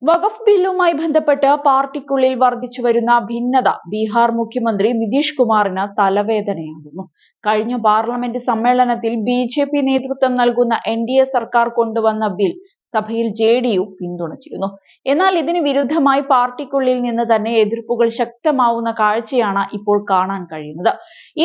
വഖഫ് ബില്ലുമായി ബന്ധപ്പെട്ട് പാർട്ടിക്കുള്ളിൽ വർദ്ധിച്ചുവരുന്ന ഭിന്നത ബീഹാർ മുഖ്യമന്ത്രി നിതീഷ് കുമാറിന് തലവേദനയാകുന്നു. കഴിഞ്ഞ പാർലമെന്റ് സമ്മേളനത്തിൽ ബിജെപി നേതൃത്വം നൽകുന്ന എൻഡിഎ സർക്കാർ കൊണ്ടുവന്ന ബിൽ സഭയിൽ ജെഡിയു പിന്തുണച്ചിരുന്നു. എന്നാൽ ഇതിന് വിരുദ്ധമായി പാർട്ടിക്കുള്ളിൽ നിന്ന് തന്നെ എതിർപ്പുകൾ ശക്തമാവുന്ന കാഴ്ചയാണ് ഇപ്പോൾ കാണാൻ കഴിയുന്നത്.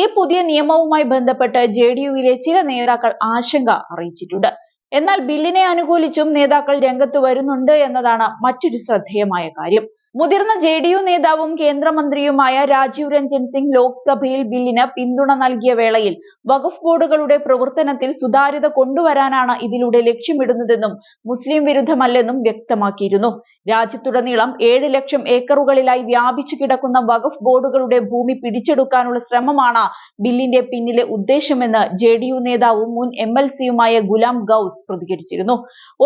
ഈ പുതിയ നിയമവുമായി ബന്ധപ്പെട്ട് ജെഡിയുവിലെ ചില നേതാക്കൾ ആശങ്ക അറിയിച്ചിട്ടുണ്ട്. എന്നാൽ ബില്ലിനെ അനുകൂലിച്ചും നേതാക്കൾ രംഗത്ത് വരുന്നുണ്ട് എന്നതാണ് മറ്റൊരു ശ്രദ്ധേയമായ കാര്യം. മുതിർന്ന ജെഡിയു നേതാവും കേന്ദ്രമന്ത്രിയുമായ രാജീവ് രഞ്ജൻ സിംഗ് ലോക്സഭയിൽ ബില്ലിന് പിന്തുണ നൽകിയ വേളയിൽ വഖഫ് ബോർഡുകളുടെ പ്രവർത്തനത്തിൽ സുതാര്യത കൊണ്ടുവരാനാണ് ഇതിലൂടെ ലക്ഷ്യമിടുന്നതെന്നും മുസ്ലിം വിരുദ്ധമല്ലെന്നും വ്യക്തമാക്കിയിരുന്നു. രാജ്യത്തുടനീളം 7 ലക്ഷം ഏക്കറുകളിലായി വ്യാപിച്ചു കിടക്കുന്ന വഖഫ് ബോർഡുകളുടെ ഭൂമി പിടിച്ചെടുക്കാനുള്ള ശ്രമമാണ് ബില്ലിന്റെ പിന്നിലെ ഉദ്ദേശമെന്ന് ജെഡിയു നേതാവും മുൻ എംഎൽസിയുമായ ഗുലാം ഗൌസ് പ്രതികരിച്ചിരുന്നു.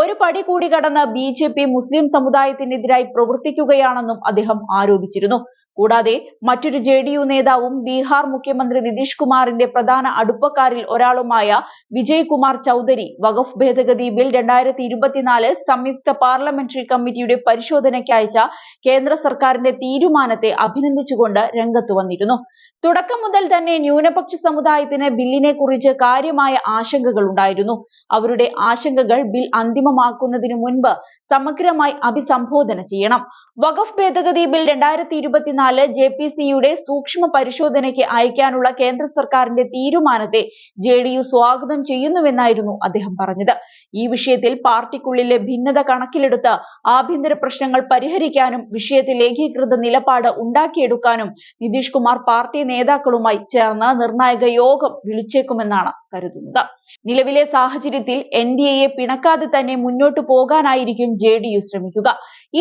ഒരു പടി കൂടി കടന്ന് ബിജെപി മുസ്ലിം സമുദായത്തിനെതിരായി പ്രവർത്തിക്കുകയാണെന്നും അദ്ദേഹം ആരോപിച്ചിരുന്നു. കൂടാതെ മറ്റൊരു ജെഡിയു നേതാവും ബീഹാർ മുഖ്യമന്ത്രി നിതീഷ് കുമാറിന്റെ പ്രധാന അടുപ്പക്കാരിൽ ഒരാളുമായ വിജയ് കുമാർ ചൌധരി വഖഫ് ഭേദഗതി ബിൽ 2024 സംയുക്ത പാർലമെന്ററി കമ്മിറ്റിയുടെ പരിശോധനയ്ക്ക് അയച്ച കേന്ദ്ര സർക്കാരിന്റെ തീരുമാനത്തെ അഭിനന്ദിച്ചുകൊണ്ട് രംഗത്ത് വന്നിരുന്നു. തുടക്കം മുതൽ തന്നെ ന്യൂനപക്ഷ സമുദായത്തിന് ബില്ലിനെ കുറിച്ച് കാര്യമായ ആശങ്കകൾ ഉണ്ടായിരുന്നു. അവരുടെ ആശങ്കകൾ ബിൽ അന്തിമമാക്കുന്നതിനു മുൻപ് സമഗ്രമായി അഭിസംബോധന ചെയ്യണം. വഖഫ് ഭേദഗതി ബിൽ 2024 ജെപിസിയുടെ സൂക്ഷ്മ പരിശോധനയ്ക്ക് അയക്കാനുള്ള കേന്ദ്ര സർക്കാരിന്റെ തീരുമാനത്തെ ജെഡിയു സ്വാഗതം ചെയ്യുന്നുവെന്നായിരുന്നു അദ്ദേഹം പറഞ്ഞത്. ഈ വിഷയത്തിൽ പാർട്ടിക്കുള്ളിലെ ഭിന്നത കണക്കിലെടുത്ത് ആഭ്യന്തര പ്രശ്നങ്ങൾ പരിഹരിക്കാനും വിഷയത്തിൽ ഏകീകൃത നിലപാട് ഉണ്ടാക്കിയെടുക്കാനും നിതീഷ് കുമാർ പാർട്ടി നേതാക്കളുമായി ചേർന്ന് നിർണായക യോഗം വിളിച്ചേക്കുമെന്നാണ് കരുതുന്നത്. നിലവിലെ സാഹചര്യത്തിൽ എൻഡിഎയെ പിണക്കാതെ തന്നെ മുന്നോട്ടു പോകാനായിരിക്കും ജെഡിയു ശ്രമിക്കുക.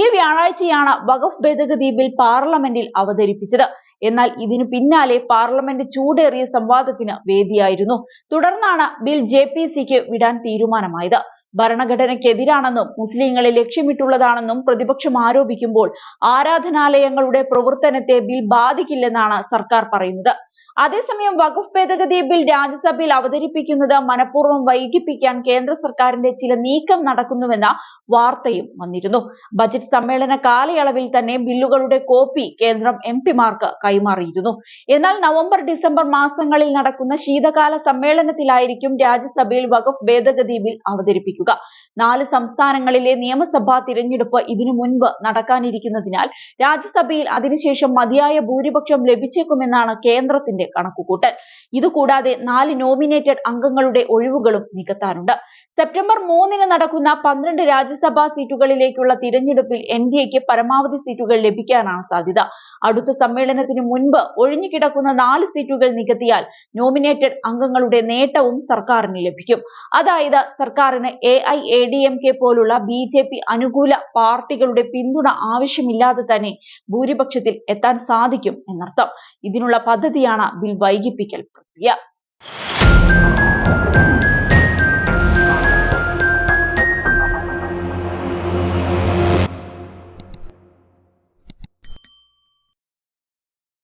ഈ വ്യാഴാഴ്ചയാണ് വഖഫ് ഭേദഗതി ബിൽ പാർലമെന്റിൽ അവതരിപ്പിച്ചത്. എന്നാൽ ഇതിനു പിന്നാലെ പാർലമെന്റ് ചൂടേറിയ സംവാദത്തിന് വേദിയായിരുന്നു. തുടർന്നാണ് ബിൽ ജെപിസിക്ക് വിടാൻ തീരുമാനമായത്. ഭരണഘടനയ്ക്കെതിരാണെന്നും മുസ്ലിങ്ങളെ ലക്ഷ്യമിട്ടുള്ളതാണെന്നും പ്രതിപക്ഷം ആരോപിക്കുമ്പോൾ ആരാധനാലയങ്ങളുടെ പ്രവർത്തനത്തെ ബിൽ ബാധിക്കില്ലെന്നാണ് സർക്കാർ പറയുന്നത്. അതേസമയം വഖഫ് ഭേദഗതി ബിൽ രാജ്യസഭയിൽ അവതരിപ്പിക്കുന്നത് മനഃപൂർവ്വം വൈകിപ്പിക്കാൻ കേന്ദ്ര സർക്കാരിന്റെ ചില നീക്കം നടക്കുന്നുവെന്ന വാർത്തയും വന്നിരുന്നു. ബജറ്റ് സമ്മേളന കാലയളവിൽ തന്നെ ബില്ലുകളുടെ കോപ്പി കേന്ദ്രം എംപിമാർക്ക് കൈമാറിയിരുന്നു. എന്നാൽ നവംബർ ഡിസംബർ മാസങ്ങളിൽ നടക്കുന്ന ശീതകാല സമ്മേളനത്തിലായിരിക്കും രാജ്യസഭയിൽ വഖഫ് ഭേദഗതി ബിൽ അവതരിപ്പിക്കുക. 4 സംസ്ഥാനങ്ങളിലെ നിയമസഭാ തിരഞ്ഞെടുപ്പ് ഇതിനു മുൻപ് നടക്കാനിരിക്കുന്നതിനാൽ രാജ്യസഭയിൽ അതിനുശേഷം മതിയായ ഭൂരിപക്ഷം ലഭിച്ചേക്കുമെന്നാണ് കേന്ദ്രത്തിന്റെ കണക്കുകൂട്ടൽ. ഇതുകൂടാതെ 4 നോമിനേറ്റഡ് അംഗങ്ങളുടെ ഒഴിവുകളും നികത്താനുണ്ട്. സെപ്റ്റംബർ 3 നടക്കുന്ന 12 രാജ്യസഭാ സീറ്റുകളിലേക്കുള്ള തിരഞ്ഞെടുപ്പിൽ എൻഡിഎക്ക് പരമാവധി സീറ്റുകൾ ലഭിക്കാനാണ് സാധ്യത. അടുത്ത സമ്മേളനത്തിന് മുൻപ് ഒഴിഞ്ഞുകിടക്കുന്ന 4 സീറ്റുകൾ നികത്തിയാൽ നോമിനേറ്റഡ് അംഗങ്ങളുടെ നേട്ടവും സർക്കാരിന് ലഭിക്കും. അതായത് സർക്കാരിന് എഐഎഡിഎംകെ പോലുള്ള ബിജെപി അനുകൂല പാർട്ടികളുടെ പിന്തുണ ആവശ്യമില്ലാതെ തന്നെ ഭൂരിപക്ഷത്തിൽ എത്താൻ സാധിക്കും എന്നർത്ഥം. ഇതിനുള്ള പദ്ധതിയാണ് ബിൽ വൈകിപ്പിക്കൽ പ്രക്രിയ.